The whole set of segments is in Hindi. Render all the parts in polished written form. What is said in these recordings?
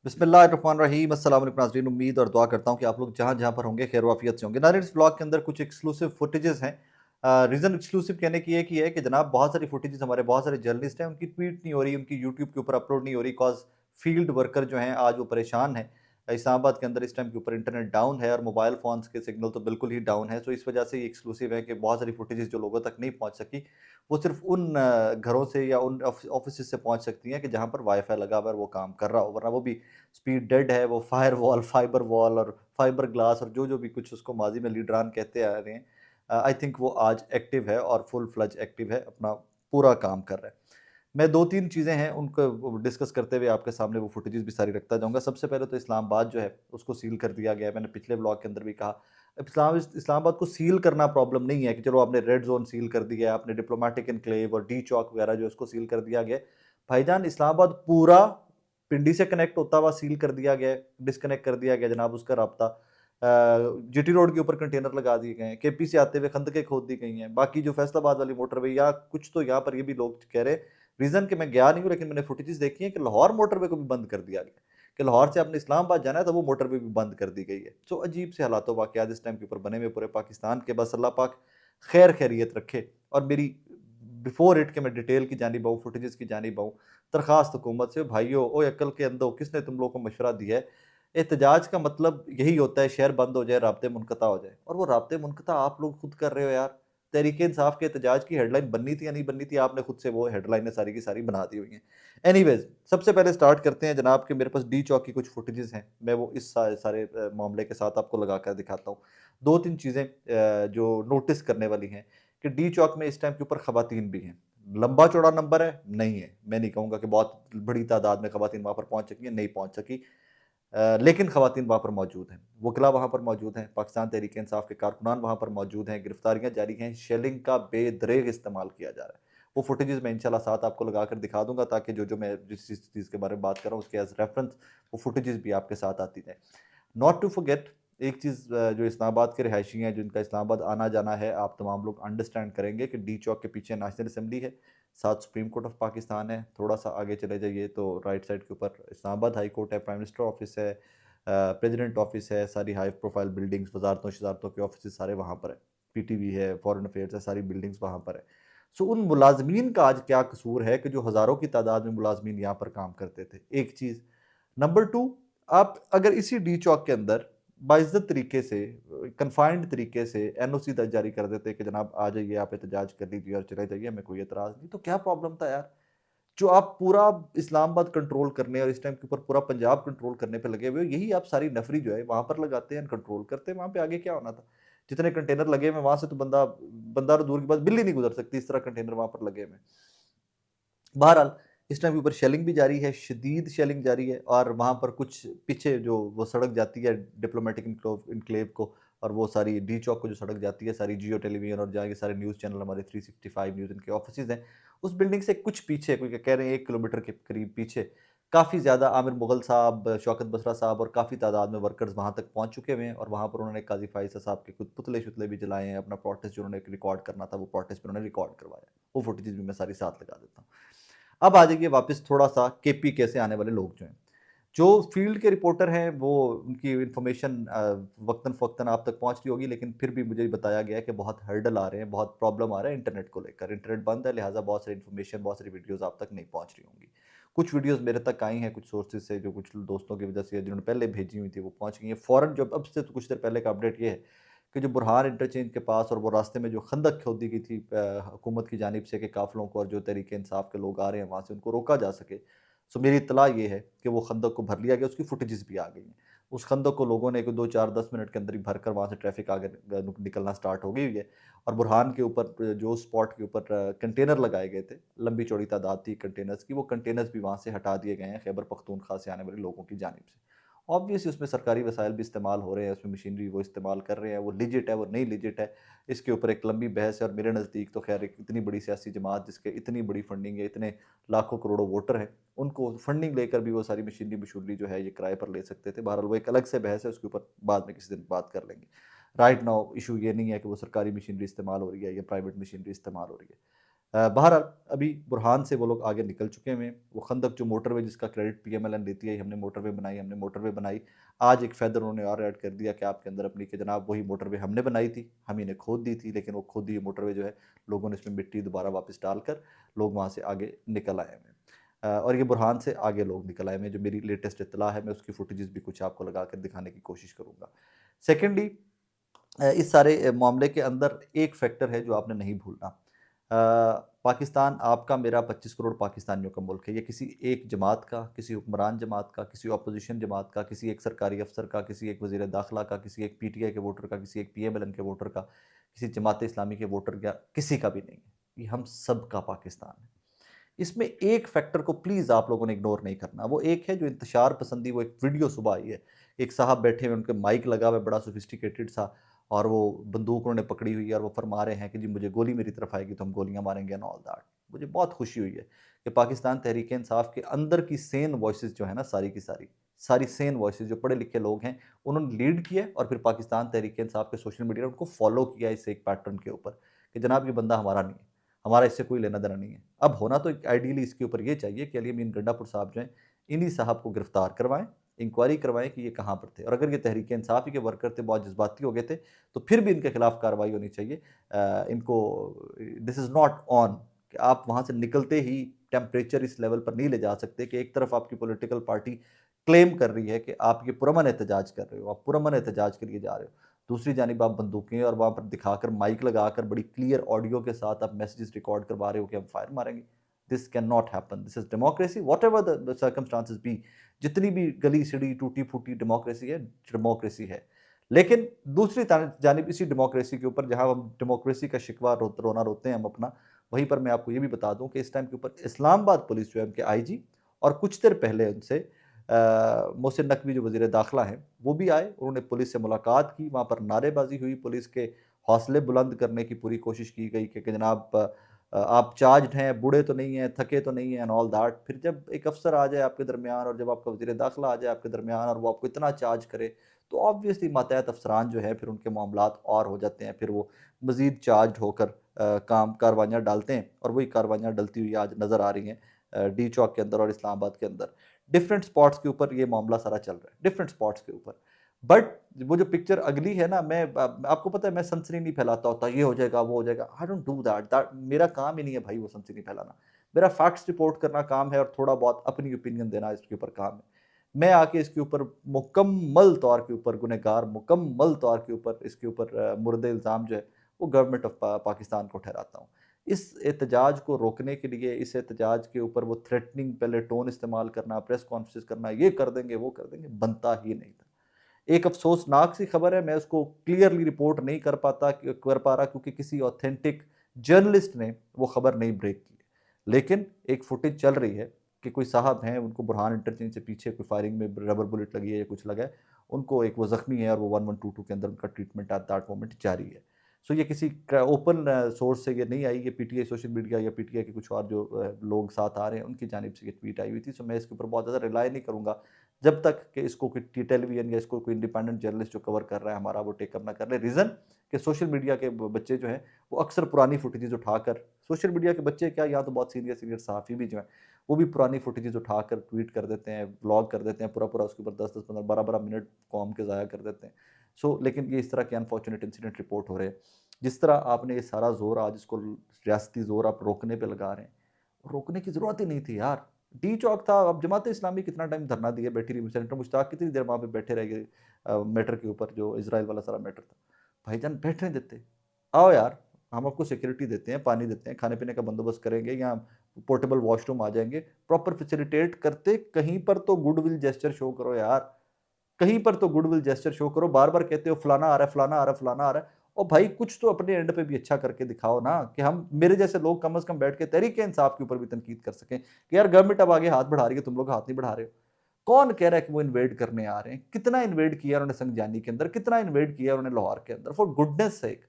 बिस्मिल्लाहिर्रहमानिर्रहीम। अस्सलाम वालेकुम नाज़रीन, उम्मीद और दुआ करता हूँ कि आप लोग जहाँ जहाँ पर होंगे खैर वाफियत से होंगे। नाज़रीन, इस ब्लॉग के अंदर कुछ एक्सक्लूसिव फुटेजेस हैं। रीज़न एक्सक्लूसिव कहने की एक ही है कि जनाब बहुत सारी फुटेजेस हमारे बहुत सारे जर्नलिस्ट हैं, उनकी ट्वीट नहीं हो रही, उनकी यूट्यूब के ऊपर अपलोड नहीं हो रही, कॉज फील्ड वर्कर जो हैं आज वो परेशान हैं। इस्लामाबाद के अंदर इस टाइम के ऊपर इंटरनेट डाउन है और मोबाइल फ़ोन्स के सिग्नल तो बिल्कुल ही डाउन है। सो इस वजह से ये एक्सक्लूसिव है कि बहुत सारी फुटेजेस जो लोगों तक नहीं पहुँच सकी, वो सिर्फ उन घरों से या उन ऑफिस से पहुँच सकती हैं कि जहाँ पर वाईफाई लगा हुआ है और वो काम कर रहा हो, वरना वो भी स्पीड डेड है। वो फायर वॉल, फाइबर वॉल और फाइबर ग्लास और जो भी कुछ उसको माजी में लीडरान कहते आ रहे हैं, आई थिंक वो आज एक्टिव है और फुल फ्लज एक्टिव है, अपना पूरा काम कर रहा है। मैं 2-3 चीज़ें हैं उनको डिस्कस करते हुए आपके सामने वो फुटेजेस भी सारी रखता जाऊँगा। सबसे पहले तो इस्लामाबाद जो है उसको सील कर दिया गया है। मैंने पिछले ब्लॉग के अंदर भी कहा, इस्लामाबाद को सील करना प्रॉब्लम नहीं है कि चलो आपने रेड ज़ोन सील कर दिया है, आपने डिप्लोमैटिक एन्क्लेव और डी चौक वगैरह जो उसको सील कर दिया गया है। भाईजान, इस्लामाबाद पूरा पिंडी से कनेक्ट होता हुआ सील कर दिया गया है, डिस्कनेक्ट कर दिया गया जनाब उसका राब्ता। जीटी रोड के ऊपर कंटेनर लगा दिए गए हैं, केपी से आते हुए खंदकें खोद दी गई हैं। बाकी जो फैसलाबाद वाली मोटरवे या कुछ तो यहाँ पर ये भी लोग कह रहे हैं, रीज़न कि मैं गया नहीं हूँ लेकिन मैंने फुटेजेस देखी है कि लाहौर मोटरवे को भी बंद कर दिया गया कि लाहौर से आपने इस्लामाबाद जाना है तो वो मोटरवे भी बंद कर दी गई है। सो अजीब से हालात वाक़यात इस टाइम के ऊपर बने हुए पूरे पाकिस्तान के। बस अल्लाह पाक खैर खैरियत रखे। और मेरी बिफोर इट के मैं डिटेल की जानिब आऊँ, फुटेजेस की जानिब आऊँ, दरखास्त हुकूमत से, भाइयों ओ अक्ल के अंधो, किसने तुम लोगों को मशवरा दिया है? एहतजाज का मतलब यही होता है शहर बंद हो जाए, राब्ते मुनक़ता हो जाए, और वो राब्ते मुनक़ता आप लोग खुद कर रहे हो यार। तहरीक इंसाफ के एहतजाज की हेडलाइन बननी थी या नहीं बननी थी, आपने खुद से वो हेडलाइनें सारी की सारी बना दी हुई हैं। एनीवेज़, सबसे पहले स्टार्ट करते हैं जनाब कि मेरे पास डी चौक की कुछ फुटेजेस हैं, मैं वो इस सारे मामले के साथ आपको लगा कर दिखाता हूँ। 2-3 चीज़ें जो नोटिस करने वाली हैं कि डी चौक में इस टाइम के ऊपर ख़वातीन भी हैं। लंबा चौड़ा नंबर है? नहीं है। मैं नहीं कहूँगा कि बहुत बड़ी तादाद में ख़वातीन वहाँ पर पहुँच सकी हैं, नहीं पहुँच सकी। लेकिन ख़वातीन वहाँ पर मौजूद हैं, वकला वहाँ पर मौजूद हैं, पाकिस्तान तहरीक इंसाफ के कारकुनान वहाँ पर मौजूद हैं, गिरफ्तारियाँ जारी हैं, शेलिंग का बेदरेग इस्तेमाल किया जा रहा है। वो फुटेजेस मैं इंशाल्लाह साथ आपको लगा कर दिखा दूँगा ताकि जो मैं जिस चीज़ के बारे में बात कर रहा हूँ उसके एज़ रेफ़रेंस वो फुटेजेस भी आपके साथ आती जाएँ। नॉट टू फ़ॉरगेट, एक चीज़ जो इस्लामाबाद के रिहायशी हैं, जिनका इस्लामाबाद आना-जाना है, आप तमाम लोग अंडरस्टैंड करेंगे कि डी चौक के पीछे नेशनल असेंबली है, साथ सुप्रीम कोर्ट ऑफ पाकिस्तान है, थोड़ा-सा आगे चले जाइए तो राइट साइड के ऊपर इस्लामाबाद हाई कोर्ट है, प्राइम मिनिस्टर ऑफिस है, प्रेज़िडेंट ऑफिस है, सारी हाई प्रोफाइल बिल्डिंग्स, वज़ारतों-शज़ारतों के ऑफिसेज़ सारे वहाँ पर हैं, पीटीवी है, फॉरेन अफेयर्स है, सारी बिल्डिंग्स वहाँ पर है। सो उन मुलाज़मीन का आज क्या कसूर है कि जो हज़ारों की तादाद में मुलाज़मीन यहाँ पर काम करते थे? एक चीज़। नंबर 2, आप अगर इसी डी चौक के अंदर बाइज्जत तरीके से, कन्फाइंड तरीके से एनओसी जारी कर देते कि जनाब आ जाइए, आप एहतजाज कर लीजिए और चले जाइए, हमें कोई एतराज़ नहीं, तो क्या प्रॉब्लम था यार? जो आप पूरा इस्लामाबाद कंट्रोल करने और इस टाइम के ऊपर पूरा पंजाब कंट्रोल करने पे लगे हुए हो, यही आप सारी नफरी जो है वहाँ पर लगाते हैं, कंट्रोल करते हैं, वहाँ पे आगे क्या होना था? जितने कंटेनर लगे हुए हैं वहाँ से तो बंदा बंदा तो दूर की बात, बिल्ली नहीं गुज़र सकती, इस तरह कंटेनर वहाँ पर लगे हुए हैं। बहरहाल, इस टाइम के ऊपर शेलिंग भी जारी है, शदीद शेलिंग जारी है और वहाँ पर कुछ पीछे जो वो सड़क जाती है डिप्लोमेटिक इनक्लेव को, और वो सारी डी चौक को जो सड़क जाती है, सारी जियो टेलीविज़न और जहाँ ये सारे न्यूज़ चैनल हमारे 365 न्यूज़ इनके ऑफिसेज़ हैं, उस बिल्डिंग से कुछ पीछे, कोई कह रहे हैं 1 किलोमीटर के करीब पीछे, काफ़ी ज़्यादा आमिर मुग़ल साहब, शौकत बसरा साहब और काफ़ी तादाद में वर्कर्स वहाँ तक पहुँच चुके हुए हैं और वहाँ पर उन्होंने काज़ी फ़ाइज़ साहब के कुछ पुतले-शुतले भी जलाए हैं, अपना प्रोटेस्ट जो उन्होंने रिकॉर्ड करना था, वो प्रोटेस्ट भी उन्होंने रिकॉर्ड करवाया। वो फुटेजेज़ भी मैं सारी साथ लगा देता हूँ। अब आ जाइए वापस थोड़ा-सा केपी से आने वाले लोग जो हैं। जो फील्ड के रिपोर्टर हैं वो उनकी इन्फॉर्मेशन वक़्तन-फ़वक़्तन आप तक पहुँच रही होगी, लेकिन फिर भी मुझे बताया गया है कि बहुत हर्डल आ रहे हैं, बहुत प्रॉब्लम आ रहा है इंटरनेट को लेकर। इंटरनेट बंद है, लिहाज़ा बहुत सारी इन्फॉर्मेशन, बहुत सारी वीडियोज़ आप तक नहीं पहुँच रही होंगी। कुछ वीडियोज़ मेरे तक आई हैं कुछ सोर्सेज़ से, जो कुछ दोस्तों की वजह से जिन्होंने पहले भेजी हुई थी वो पहुँच गई हैं। फ़ौरन जब अब से तो कुछ देर पहले का अपडेट ये है कि जो बुरहान इंटरचेंज के पास और वो रास्ते में जो खंदक खोदी गई थी हुकूमत की जानिब से कि काफ़िलों को और जो तहरीक इंसाफ के लोग आ रहे हैं वहाँ से उनको रोका जा सके। सो मेरी इत्तला ये है कि वो खंदक को भर लिया गया, उसकी फुटेजेस भी आ गई हैं। उस खंदक को लोगों ने 2, 4, 10 मिनट के अंदर ही भरकर वहाँ से ट्रैफ़िक आगे निकलना स्टार्ट हो गई हुई है। और बुरहान के ऊपर जो स्पॉट के ऊपर कंटेनर लगाए गए थे, लंबी चौड़ी तादाद थी कंटेनर्स की, वो कंटेनर्स भी वहाँ से हटा दिए गए हैं खैबर पख्तूनख्वा से आने वाले लोगों की जानिब से। ऑब्वियसली उसमें सरकारी वसाइल भी इस्तेमाल हो रहे हैं, उसमें मशीनरी वो इस्तेमाल कर रहे हैं, वो लिजिट है, वो नहीं लिजिट है, इसके ऊपर एक लंबी बहस है और मेरे नज़दीक तो ख़ैर एक इतनी बड़ी सियासी जमात जिसके इतनी बड़ी फंडिंग है, इतने लाखों करोड़ों वोटर हैं, उनको फंडिंग लेकर भी वो सारी मशीनरी जो है ये किराए पर ले सकते थे। बहरहाल वो एक अलग से बहस है, उसके ऊपर बाद में किसी दिन बात कर लेंगे। राइट नाउ इश्यू ये नहीं है कि वो सरकारी मशीनरी इस्तेमाल हो रही है या प्राइवेट मशीनरी इस्तेमाल हो रही है। बहरहाल अभी बुरहान से वो लोग आगे निकल चुके हैं। वो खंदक जो मोटरवे जिसका क्रेडिट पीएमएलएन लेती है, हमने मोटरवे बनाई। आज एक फ़ैदर उन्होंने और ऐड कर दिया कि आपके अंदर अपनी कि जनाब वही मोटरवे हमने बनाई थी, हम ही ने खोद दी थी, लेकिन वो खोदी हुई मोटरवे जो है लोगों ने इसमें मिट्टी दोबारा वापस डालकर लोग वहाँ से आगे निकल आए हैं। और ये बुरहान से आगे लोग निकल आए हैं। जो मेरी लेटेस्ट इत्तला है मैं उसकी फुटेजेस भी कुछ आपको लगा कर दिखाने की कोशिश करूँगा। सेकेंडली इस सारे मामले के अंदर एक फैक्टर है जो आपने नहीं भूलना। पाकिस्तान आपका मेरा 25 करोड़ पाकिस्तानियों का मुल्क है। ये किसी एक जमात का, किसी हुक्मरान जमात का, किसी अपोजिशन जमात का, किसी एक सरकारी अफसर का, किसी एक वज़ीर दाखिला का, किसी एक पीटीआई के वोटर का, किसी एक पीएमएलएन के वोटर का, किसी जमात इस्लामी के वोटर का, किसी का भी नहीं है। ये हम सब का पाकिस्तान है। इसमें एक फैक्टर को प्लीज़ आप लोगों ने इग्नोर नहीं करना। वो एक है जो इंतशार पसंदी, वो एक वीडियो सुबह आई है। एक साहब बैठे हुए, उनके माइक लगा हुआ है बड़ा सोफिस्टिकेटेड सा, और वो बंदूक उन्होंने पकड़ी हुई है और वो फरमा रहे हैं कि जी मुझे गोली मेरी तरफ आएगी तो हम गोलियां मारेंगे एंड ऑल दैट। मुझे बहुत खुशी हुई है कि पाकिस्तान तहरीक इंसाफ के अंदर की सेन वॉइसेस जो है ना, सारी की सारी सेन वॉइसेस जो पढ़े लिखे लोग हैं, उन्होंने लीड किया और फिर पाकिस्तान तहरीक इंसाफ के सोशल मीडिया ने उनको फॉलो किया इस एक पैटर्न के ऊपर कि जनाब ये बंदा हमारा नहीं है, हमारा इससे कोई लेना देना नहीं है। अब होना तो आइडियली इसके ऊपर ये चाहिए कि अली अमीन गंडापुर साहब जो हैं, इन्हीं साहब को गिरफ्तार करवाएं, इंक्वायरी करवाएं कि ये कहाँ पर थे, और अगर ये तहरीक इंसाफ ही के वर्कर थे, बहुत जज्बाती हो गए थे, तो फिर भी इनके खिलाफ कार्रवाई होनी चाहिए। इनको दिस इज़ नॉट ऑन कि आप वहाँ से निकलते ही टेम्परेचर इस लेवल पर नहीं ले जा सकते कि एक तरफ आपकी पॉलिटिकल पार्टी क्लेम कर रही है कि आप ये पुरअमन एहतजाज कर रहे हो, आप पुरअमन एहतजाज के लिए जा रहे हो, दूसरी जानिब आप बंदूकें और वहाँ पर दिखाकर माइक लगाकर बड़ी क्लियर ऑडियो के साथ आप मैसेजेस रिकॉर्ड करवा रहे हो कि हम फायर मारेंगे। This can not happen. This is democracy whatever the circumstances be. जितनी भी गली सड़ी टूटी फूटी डेमोक्रेसी है। लेकिन दूसरी जानिब इसी डेमोक्रेसी के ऊपर जहां हम डेमोक्रेसी का शिकवा रोना रोते हैं हम अपना, वहीं पर मैं आपको ये भी बता दूं कि इस टाइम के ऊपर इस्लामाबाद पुलिस जो है उनके आईजी, और कुछ देर पहले उनसे मोहसिन नकवी जो वज़ीर दाखिला हैं वो भी आए, उन्होंने पुलिस से मुलाकात की, वहाँ पर नारेबाजी हुई, पुलिस के हौसले बुलंद करने की पूरी कोशिश की गई कि जनाब आप चार्ज्ड हैं, बूढ़े तो नहीं हैं, थके तो नहीं हैं एंड ऑल दैट। फिर जब एक अफसर आ जाए आपके दरमियान और जब आपका वज़ीर दाखिला आ जाए आपके दरमियान और वो आपको इतना चार्ज करे, तो ऑब्वियसली मातहत अफसरान जो है फिर उनके मामलात और हो जाते हैं, फिर वो मज़ीद चार्ज होकर काम कार्रवाइयाँ डालते हैं, और वही कार्रवाइयाँ डलती हुई आज नज़र आ रही हैं डी चौक के अंदर और इस्लामाबाद के अंदर। डिफरेंट स्पॉट्स के ऊपर ये मामला सारा चल रहा है, डिफरेंट स्पॉट्स के ऊपर। बट वो जो पिक्चर अगली है ना, मैं आपको पता है मैं सनसनी नहीं फैलाता होता, ये हो जाएगा वो हो जाएगा, आई डोंट डू दैट, मेरा काम ही नहीं है भाई वो सनसनी फैलाना। मेरा फैक्ट्स रिपोर्ट करना काम है और थोड़ा बहुत अपनी ओपिनियन देना इसके ऊपर काम है। मैं आके इसके ऊपर मुकम्मल तौर के ऊपर गुनहगार, मुकम्मल तौर के ऊपर इसके ऊपर मुर्दे इल्ज़ाम जो है वो गवर्नमेंट ऑफ पाकिस्तान को ठहराता हूँ। इस एहतजाज को रोकने के लिए, इस एहतजाज के ऊपर वो थ्रेटनिंग पहले टोन इस्तेमाल करना, प्रेस कॉन्फ्रेंस करना, ये कर देंगे, वो कर देंगे, बनता ही नहीं था। एक अफ़सोसनाक सी खबर है, मैं उसको क्लियरली रिपोर्ट नहीं कर पा रहा क्योंकि किसी ऑथेंटिक जर्नलिस्ट ने वो खबर नहीं ब्रेक की। लेकिन एक फुटेज चल रही है कि कोई साहब हैं, उनको बुरहान इंटरचेंज से पीछे कोई फायरिंग में रबर बुलेट लगी है या कुछ लगा है। उनको एक वो ज़ख्मी है और वो 1122 के अंदर उनका ट्रीटमेंट एट दैट मोमेंट जारी है। सो ये किसी ओपन सोर्स से ये नहीं आई, ये पीटीआई सोशल मीडिया या पीटीआई के कुछ और जो लोग साथ आ रहे हैं उनकी जानिब से ये ट्वीट आई हुई थी। सो मैं इसके ऊपर बहुत ज़्यादा रिलाई नहीं करूँगा जब तक कि इसको कोई टेलीविजन या इसको कोई इंडिपेंडेंट जर्नलिस्ट जो कवर कर रहा है हमारा वो टेकअप ना कर ले। रीज़न कि सोशल मीडिया के बच्चे जो हैं वो अक्सर पुरानी फुटेजेस उठाकर, सोशल मीडिया के बच्चे क्या, यहाँ तो बहुत सीनियर सीनियर सहाफ़ी भी जो हैं वो भी पुरानी फुटेजेस उठाकर ट्वीट कर देते हैं, व्लॉग कर देते हैं, पूरा पूरा उसके ऊपर 10-10, 15, 12-12 मिनट कौम के ज़ाया कर देते हैं। सो लेकिन ये इस तरह के अनफॉर्चुनेट इंसिडेंट रिपोर्ट हो रहे हैं। जिस तरह आपने ये सारा ज़ोर आज इसको रियासती ज़ोर आप रोकने पे लगा रहे हैं, रोकने की ज़रूरत ही नहीं थी यार। डी चौक था, अब जमात इस्लामी कितना टाइम धरना दिए बैठी रही, सेनेटर मुश्ताक कितनी देर वहाँ पे बैठे रह गए मैटर के ऊपर, जो इजराइल वाला सारा मैटर था। भाईजान बैठने देते, आओ यार, हम आपको सिक्योरिटी देते हैं, पानी देते हैं, खाने पीने का बंदोबस्त करेंगे, यहाँ पोर्टेबल वॉशरूम आ जाएंगे, प्रॉपर फैसिलिटेट करते। कहीं पर तो गुडविल जेस्चर शो करो यार, कहीं पर तो गुडविल जेस्चर शो करो। बार बार कहते हो फलाना आ रहा है, फलाना आ रहा है, फलाना आ रहा है, और भाई कुछ तो अपने एंड पे भी अच्छा करके दिखाओ ना, कि हम मेरे जैसे लोग कम से कम बैठ के तहरीक इंसाफ के ऊपर भी तनकीद कर सकें कि यार गवर्नमेंट अब आगे हाथ बढ़ा रही है, तुम लोग हाथ नहीं बढ़ा रहे हो। कौन कह रहा है कि वो इन्वेड करने आ रहे हैं? कितना इन्वेड किया उन्होंने संगजानी के अंदर, कितना इन्वेड किया उन्होंने लाहौर के अंदर, for goodness sake.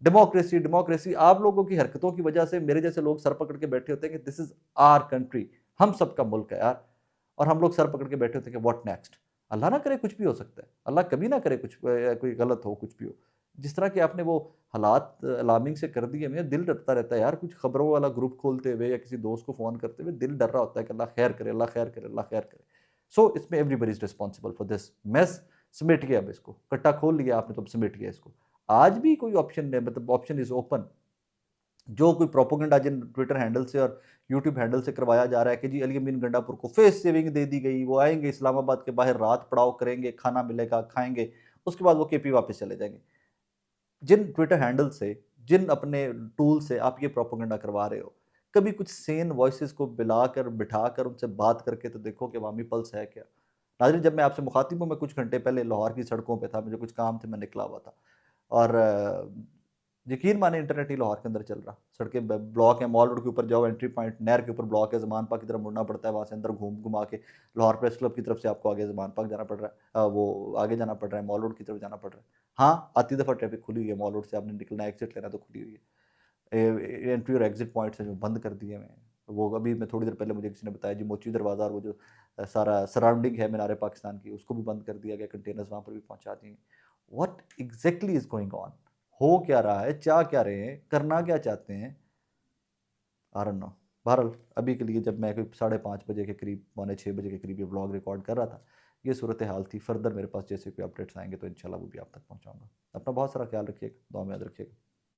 Democracy democracy, आप लोगों की हरकतों की वजह से मेरे जैसे लोग सर पकड़ के बैठे होते हैं कि दिस इज आर कंट्री, हम सबका मुल्क है यार, और हम लोग सर पकड़ के बैठे होते हैं कि व्हाट नेक्स्ट। अल्लाह ना करे कुछ भी हो सकता है, अल्लाह कभी ना करे कुछ कोई गलत हो, कुछ भी हो। जिस तरह के आपने वो हालात अलार्मिंग से कर दिए, मेरा दिल डरता रहता है यार, कुछ खबरों वाला ग्रुप खोलते हुए या किसी दोस्त को फ़ोन करते हुए दिल डर रहा होता है कि अल्लाह खैर करे, अल्लाह खैर करे, अल्लाह खैर करे। सो इसमें everybody is responsible for this mess. समेट गया अब इसको, कट्टा खोल लिया आपने तो अब समेट गया इसको। आज भी कोई ऑप्शन है, मतलब ऑप्शन इज़ ओपन। जो कोई प्रोपेगेंडा जिन ट्विटर हैंडल से और यूट्यूब हैंडल से करवाया जा रहा है कि जी अली अमीन गंडापुर को फेस सेविंग दे दी गई, वो आएँगे इस्लामाबाद के बाहर रात पड़ाव करेंगे, खाना मिलेगा, खाएँगे, उसके बाद वो केपी वापस चले जाएँगे। जिन ट्विटर हैंडल से, जिन अपने टूल से आप ये प्रोपेगेंडा करवा रहे हो, कभी कुछ सेन वॉइसेस को बुलाकर, बिठाकर उनसे बात करके तो देखो कि अवामी पल्स है क्या? नाज़रीन, जब मैं आपसे मुखातिब हूँ, मैं कुछ घंटे पहले लाहौर की सड़कों पे था, मुझे कुछ काम थे, मैं निकला हुआ था और यकीन मानिए इंटरनेट ही लाहौर के अंदर चल रहा। सड़कें ब ब्लॉक हैं, मॉल रोड के ऊपर जाओ, एंट्री पॉइंट नहर के ऊपर ब्लॉक है, ज़मान पार्क की तरफ मुड़ना पड़ता है, वहाँ से अंदर घूमा के लाहौर प्रेस क्लब की तरफ से आपको आगे ज़मान पार्क जाना पड़ रहा है। वो आगे जाना पड़ रहा है, मॉल रोड की तरफ जाना पड़ रहा है। हाँ, आती दफ़ा ट्रैफिक खुली हुई है, मॉल रोड से आपने निकलना है, एग्ज़िट लेना है तो खुली हुई है। एंट्री और एग्ज़िट पॉइंट्स हैं जो बंद कर दिए हुए हैं। वो अभी मैं थोड़ी देर पहले मुझे किसी ने बताया जी मोची दरवाज़ा और वो जो सारा सराउंडिंग है मीनार पाकिस्तान की, उसको भी बंद कर दिया गया, कंटेनर्स वहाँ पर भी पहुँचा दिए। What exactly is going on? हो क्या रहा है? चाह क्या रहे हैं? करना क्या चाहते हैं? I don't know. बहरहाल अभी के लिए जब मैं कोई 5:30 बजे के करीब, पौने 6 बजे के करीब ये व्लॉग रिकॉर्ड कर रहा था, ये सूरत हाल थी। फर्दर मेरे पास जैसे कोई अपडेट्स आएँगे तो इंशाल्लाह वो भी आप तक पहुँचाऊँगा। अपना बहुत सारा ख्याल रखिएगा, दुआ में याद रखिएगा।